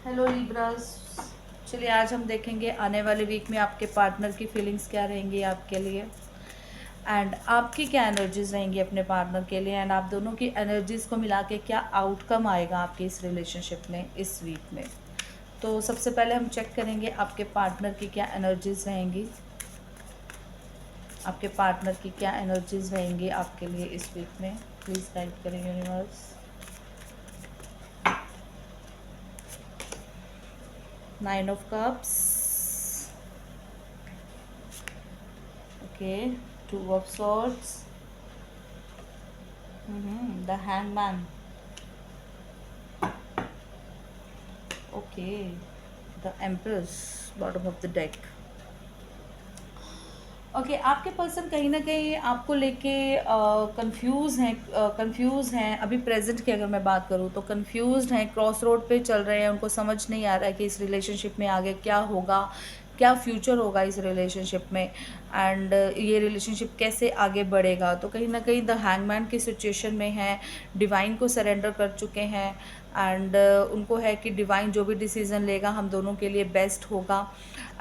Hello Libras. चलिए आज हम देखेंगे आने वाले वीक में आपके पार्टनर की फीलिंग्स क्या रहेंगी आपके लिए, एंड आपकी क्या एनर्जीज रहेंगी अपने पार्टनर के लिए, एंड आप दोनों की एनर्जीज को मिला के क्या आउटकम आएगा आपके इस रिलेशनशिप में इस वीक में। तो सबसे पहले हम चेक करेंगे आपके पार्टनर की क्या एनर्जीज रहेंगी, आपके पार्टनर की क्या एनर्जीज रहेंगी आपके लिए इस वीक में। प्लीज़ गाइड करें universe. Nine of cups, okay, two of swords, the hangman, okay, the empress, bottom of the deck. Okay, आपके पर्सन कहीं ना कहीं आपको लेके कंफ्यूज हैं अभी प्रेजेंट की अगर मैं बात करूँ तो कंफ्यूज्ड हैं, क्रॉस रोड पे चल रहे हैं, उनको समझ नहीं आ रहा है कि इस रिलेशनशिप में आगे क्या होगा, क्या फ्यूचर होगा इस रिलेशनशिप में, एंड ये रिलेशनशिप कैसे आगे बढ़ेगा। तो कहीं ना कहीं द हैंगमैन की सिचुएशन में है, डिवाइन को सरेंडर कर चुके हैं, एंड उनको है कि डिवाइन जो भी डिसीज़न लेगा हम दोनों के लिए बेस्ट होगा,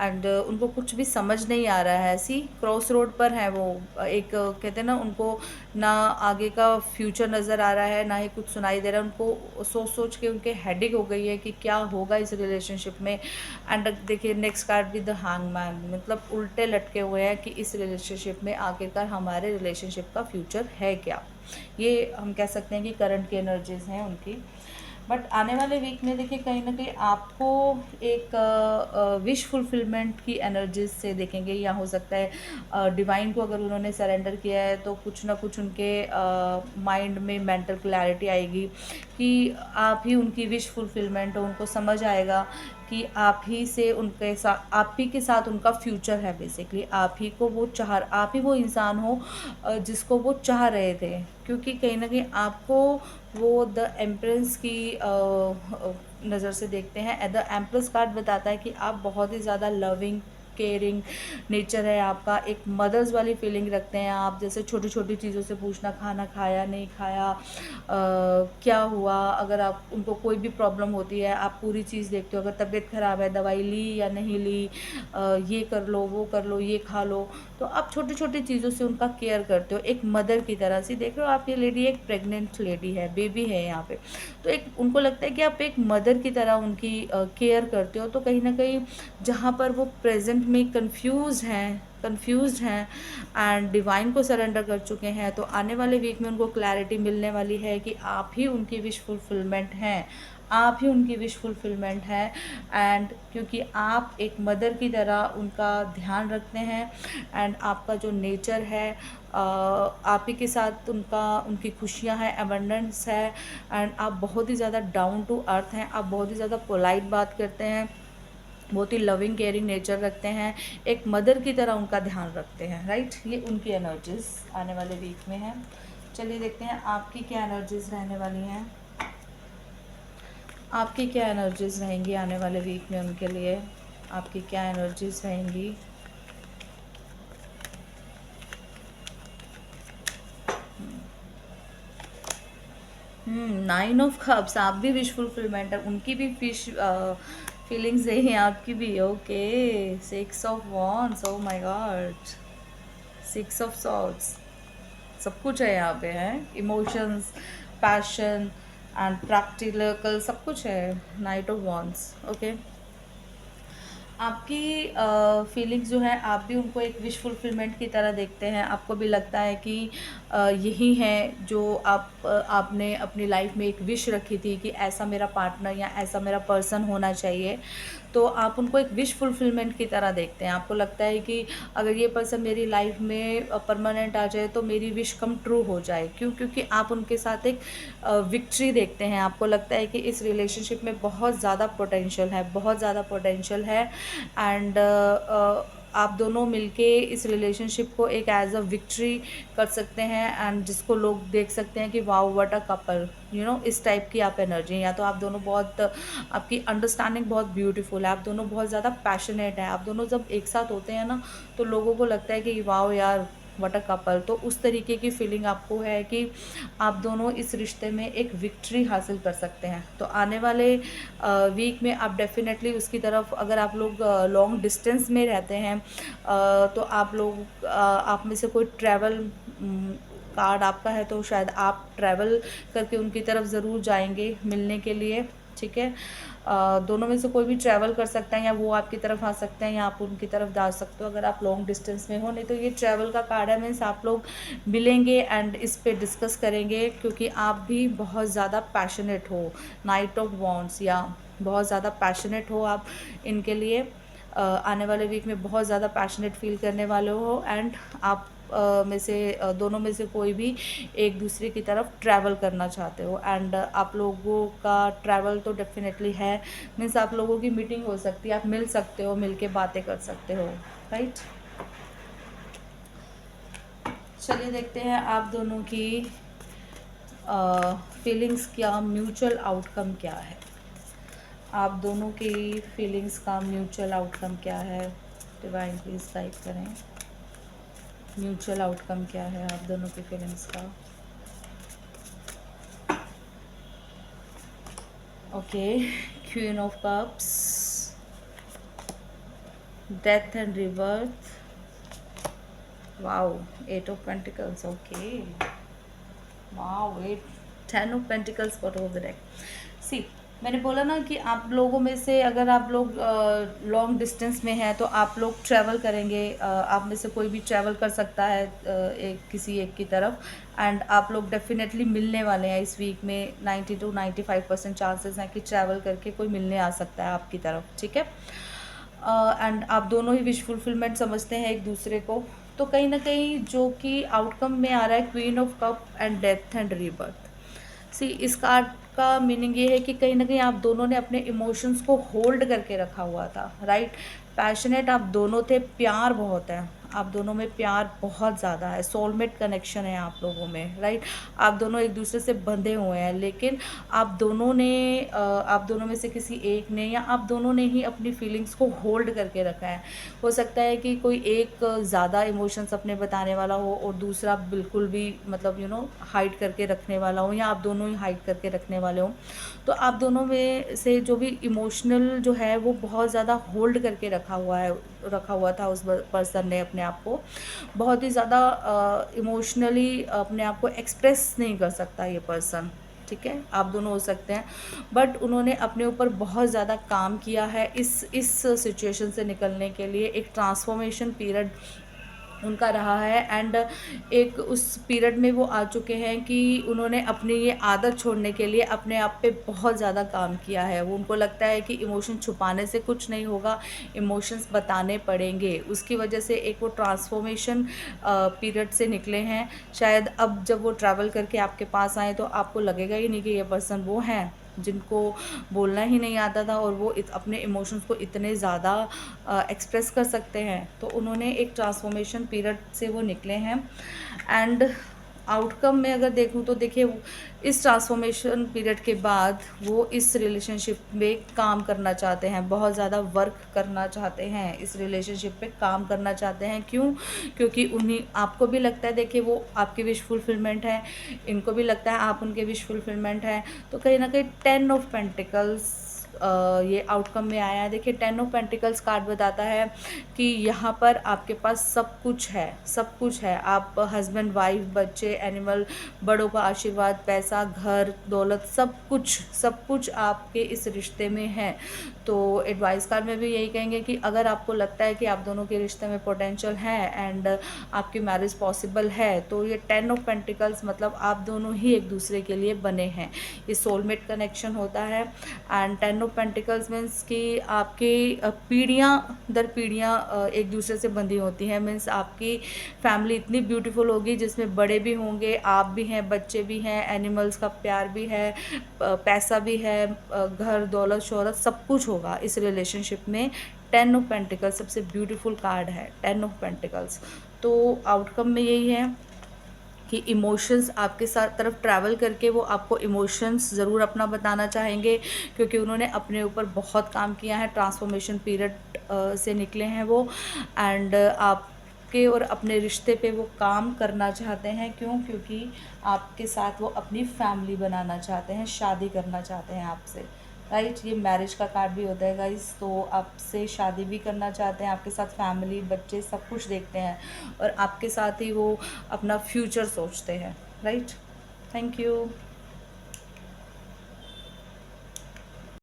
एंड उनको कुछ भी समझ नहीं आ रहा है। सी क्रॉस रोड पर है वो, एक कहते हैं ना, उनको ना आगे का फ्यूचर नज़र आ रहा है ना ही कुछ सुनाई दे रहा है। उनको सोच सोच के उनके हेडेक हो गई है कि क्या होगा इस रिलेशनशिप में। एंड देखिए नेक्स्ट कार्ड भी द हैंगमैन, मतलब उल्टे लटके हुए हैं कि इस रिलेशनशिप में आखिरकार हमारे रिलेशनशिप का फ्यूचर है क्या। ये हम कह सकते हैं कि करंट की एनर्जीज हैं उनकी। बट आने वाले वीक में देखिए कहीं ना कहीं आपको एक विश फुलफिलमेंट की एनर्जीज से देखेंगे, या हो सकता है डिवाइन को अगर उन्होंने सरेंडर किया है तो कुछ ना कुछ उनके माइंड में मेंटल क्लैरिटी आएगी कि आप ही उनकी विश फुलफिलमेंट हो। उनको समझ आएगा कि आप ही से उनके साथ, आप ही के साथ उनका फ्यूचर है। बेसिकली आप ही को वो चाह, आप ही वो इंसान हो जिसको वो चाह रहे थे, क्योंकि कहीं ना कहीं आपको वो द एम्प्रेस की नज़र से देखते हैं। द एम्प्रेस कार्ड बताता है कि आप बहुत ही ज़्यादा लविंग केयरिंग नेचर है आपका, एक मदर्स वाली फीलिंग रखते हैं आप। जैसे छोटी छोटी चीज़ों से पूछना, खाना खाया नहीं खाया, क्या हुआ, अगर आप उनको कोई भी प्रॉब्लम होती है आप पूरी चीज़ देखते हो। अगर तबीयत ख़राब है, दवाई ली या नहीं ली, ये कर लो वो कर लो ये खा लो, तो आप छोटी छोटी चीज़ों से उनका केयर करते हो एक मदर की तरह से। देख रहे हो आप, ये लेडी एक प्रेग्नेंट लेडी है, बेबी है यहाँ पे, तो एक उनको लगता है कि आप एक मदर की तरह उनकी केयर करते हो। तो कहीं ना कहीं जहाँ पर वो प्रेजेंट में कंफ्यूज्ड हैं एंड डिवाइन को सरेंडर कर चुके हैं, तो आने वाले वीक में उनको क्लैरिटी मिलने वाली है कि आप ही उनकी विश फुलफिलमेंट हैं, आप ही उनकी विश फुलफिलमेंट है। एंड क्योंकि आप एक मदर की तरह उनका ध्यान रखते हैं, एंड आपका जो नेचर है आप ही के साथ उनका, उनकी खुशियाँ हैं, एबंडेंस है, एंड आप बहुत ही ज़्यादा डाउन टू अर्थ हैं, आप बहुत ही ज़्यादा पोलाइट बात करते हैं, बहुत ही लविंग केयरिंग नेचर रखते हैं, एक मदर की तरह उनका ध्यान रखते हैं, राइट। ये उनकी एनर्जीज आने वाले वीक में है। चलिए देखते हैं आपकी क्या एनर्जीज रहने वाली हैं, आपकी क्या एनर्जीज रहेंगी आने वाले वीक में उनके लिए, आपकी क्या एनर्जीज रहेंगी। नाइन ऑफ कप्स, आप भी विश फुलफिलमेंट है, उनकी भी फिश फीलिंग्स है आपकी भी, okay. Six of wands, oh my God, six of swords, सब कुछ है यहाँ पे, है इमोशंस, पैशन एंड प्रैक्टिकल, सब कुछ है। Night of wands, okay. आपकी फीलिंग्स जो है, आप भी उनको एक विश फुलफिलमेंट की तरह देखते हैं। आपको भी लगता है कि यही है जो आपने अपनी लाइफ में एक विश रखी थी कि ऐसा मेरा पार्टनर या ऐसा मेरा पर्सन होना चाहिए। तो आप उनको एक विश फुलफिलमेंट की तरह देखते हैं। आपको लगता है कि अगर ये पर्सन मेरी लाइफ में परमानेंट आ जाए तो मेरी विश कम ट्रू हो जाए। क्यों? क्योंकि आप उनके साथ एक विक्ट्री देखते हैं। आपको लगता है कि इस रिलेशनशिप में बहुत ज़्यादा पोटेंशियल है, बहुत ज़्यादा पोटेंशियल है, एंड आप दोनों मिलके इस रिलेशनशिप को एक एज अ विक्ट्री कर सकते हैं, एंड जिसको लोग देख सकते हैं कि wow what a couple, you know, इस टाइप की आप एनर्जी। या तो आप दोनों बहुत, आपकी अंडरस्टैंडिंग बहुत ब्यूटीफुल है, आप दोनों बहुत ज़्यादा पैशनेट हैं, आप दोनों जब एक साथ होते हैं ना तो लोगों को लगता है कि वाओ यार, व्हाट अ कपल। तो उस तरीके की फीलिंग आपको है कि आप दोनों इस रिश्ते में एक विक्ट्री हासिल कर सकते हैं। तो आने वाले वीक में आप डेफिनेटली उसकी तरफ, अगर आप लोग लॉन्ग डिस्टेंस में रहते हैं तो आप लोग आप में से कोई ट्रैवल कार्ड आपका है तो शायद आप ट्रैवल करके उनकी तरफ ज़रूर जाएंगे मिलने के लिए, ठीक है। दोनों में से कोई भी ट्रैवल कर सकता है, या वो आपकी तरफ आ सकते हैं या आप उनकी तरफ जा सकते हो अगर आप लॉन्ग डिस्टेंस में हो। नहीं तो ये ट्रैवल का कार्ड है, मीन्स आप लोग मिलेंगे एंड इस पे डिस्कस करेंगे, क्योंकि आप भी बहुत ज़्यादा पैशनेट हो, नाइट ऑफ वॉन्ड्स, या बहुत ज़्यादा पैशनेट हो आप इनके लिए। आने वाले वीक में बहुत ज़्यादा पैशनेट फील करने वाले हो, एंड आप में से दोनों में से कोई भी एक दूसरे की तरफ ट्रैवल करना चाहते हो। एंड आप लोगों का ट्रैवल तो डेफिनेटली है, मीन्स आप लोगों की मीटिंग हो सकती है, आप मिल सकते हो, मिल के बातें कर सकते हो, राइट। चलिए देखते हैं आप दोनों की फीलिंग्स क्या, म्यूचुअल आउटकम क्या है। आप दोनों की फीलिंग्स का म्यूचुअल आउटकम क्या है, डिवाइन प्लीज गाइड करें। म्यूचुअल आउटकम क्या है आप दोनों की फीलिंग्स का। Okay, queen of cups, death and rebirth, wow, eight of pentacles, okay, wow, eight, 10 of pentacles bottom of the deck. See, मैंने बोला ना कि आप लोगों में से अगर आप लोग लॉन्ग डिस्टेंस में हैं तो आप लोग ट्रैवल करेंगे, आप में से कोई भी ट्रैवल कर सकता है किसी एक की तरफ, एंड आप लोग डेफिनेटली मिलने वाले हैं इस वीक में। 90 to 95% चांसेस हैं कि ट्रैवल करके कोई मिलने आ सकता है आपकी तरफ, ठीक है। एंड आप दोनों ही विश फुलफिलमेंट समझते हैं एक दूसरे को। तो कहीं ना कहीं जो कि आउटकम में आ रहा है queen of cup and death and rebirth. See, इस कार्ड का मीनिंग ये है कि कहीं ना कहीं आप दोनों ने अपने इमोशंस को होल्ड करके रखा हुआ था, राइट। पैशनेट आप दोनों थे, प्यार बहुत है आप दोनों में, प्यार बहुत ज़्यादा है, सोलमेट कनेक्शन है आप लोगों में, राइट। आप दोनों एक दूसरे से बंधे हुए हैं, लेकिन आप दोनों में से किसी एक ने या आप दोनों ने ही अपनी फीलिंग्स को होल्ड करके रखा है। हो सकता है कि कोई एक ज़्यादा इमोशंस अपने बताने वाला हो और दूसरा बिल्कुल भी मतलब हाइड करके रखने वाला हो, या आप दोनों ही हाइड करके रखने वाले हो। तो आप दोनों में से जो भी इमोशनल जो है वो बहुत ज़्यादा होल्ड करके रखा हुआ था उस पर्सन ने अपने आप को, बहुत ही ज़्यादा इमोशनली अपने आप को एक्सप्रेस नहीं कर सकता ये पर्सन, ठीक है। आप दोनों हो सकते हैं, बट उन्होंने अपने ऊपर बहुत ज़्यादा काम किया है इस सिचुएशन से निकलने के लिए। एक ट्रांसफॉर्मेशन पीरियड उनका रहा है, एंड एक उस पीरियड में वो आ चुके हैं कि उन्होंने अपनी ये आदत छोड़ने के लिए अपने आप पे बहुत ज़्यादा काम किया है। वो उनको लगता है कि इमोशन छुपाने से कुछ नहीं होगा, इमोशंस बताने पड़ेंगे। उसकी वजह से एक वो ट्रांसफॉर्मेशन पीरियड से निकले हैं। शायद अब जब वो ट्रैवल करके आपके पास आए तो आपको लगेगा ही नहीं कि ये पर्सन वो हैं जिनको बोलना ही नहीं आता था, और वो अपने इमोशंस को इतने ज़्यादा एक्सप्रेस कर सकते हैं। तो उन्होंने एक ट्रांसफॉर्मेशन पीरियड से वो निकले हैं, एंड आउटकम में अगर देखूँ तो देखिए, इस ट्रांसफॉर्मेशन पीरियड के बाद वो इस रिलेशनशिप में काम करना चाहते हैं, बहुत ज़्यादा वर्क करना चाहते हैं, इस रिलेशनशिप पे काम करना चाहते हैं। क्यों? क्योंकि उन्हीं आपको भी लगता है, देखिए वो आपकी विश फुलफिलमेंट है, इनको भी लगता है आप उनके विश फुलफिलमेंट है। तो कहीं ना कहीं 10 ऑफ पेंटिकल्स ये आउटकम में आया है। देखिए 10 ऑफ पेंटिकल्स कार्ड बताता है कि यहाँ पर आपके पास सब कुछ है, सब कुछ है। आप हस्बैंड वाइफ, बच्चे, एनिमल, बड़ों का आशीर्वाद, पैसा, घर, दौलत, सब कुछ आपके इस रिश्ते में है। तो एडवाइस कार्ड में भी यही कहेंगे कि अगर आपको लगता है कि आप दोनों के रिश्ते में पोटेंशियल है एंड आपकी मैरिज पॉसिबल है, तो ये 10 ऑफ पेंटिकल्स मतलब आप दोनों ही एक दूसरे के लिए बने हैं। ये सोलमेट कनेक्शन होता है। एंड 10 ऑफ पेंटिकल्स मीन्स कि आपकी पीढ़ियाँ दर पीढ़ियाँ एक दूसरे से बंधी होती हैं। मीन्स आपकी फैमिली इतनी ब्यूटीफुल होगी जिसमें बड़े भी होंगे, आप भी हैं, बच्चे भी हैं, एनिमल्स का प्यार भी है, पैसा भी है, घर, दौलत, शोहरत, सब कुछ होगा इस रिलेशनशिप में। 10 ऑफ पेंटिकल्स सबसे ब्यूटीफुल कार्ड है, 10 ऑफ पेंटिकल्स। तो आउटकम में यही है कि इमोशंस आपके साथ तरफ ट्रैवल करके वो आपको इमोशंस ज़रूर अपना बताना चाहेंगे, क्योंकि उन्होंने अपने ऊपर बहुत काम किया है, ट्रांसफॉर्मेशन पीरियड से निकले हैं वो। एंड आप आपके और अपने रिश्ते पे वो काम करना चाहते हैं। क्यों? क्योंकि आपके साथ वो अपनी फैमिली बनाना चाहते हैं, शादी करना चाहते हैं आपसे, राइट। ये मैरिज का कार्ड भी होता है गाइस। तो आपसे शादी भी करना चाहते हैं, आपके साथ फैमिली, बच्चे सब कुछ देखते हैं, और आपके साथ ही वो अपना फ्यूचर सोचते हैं, राइट। Thank you.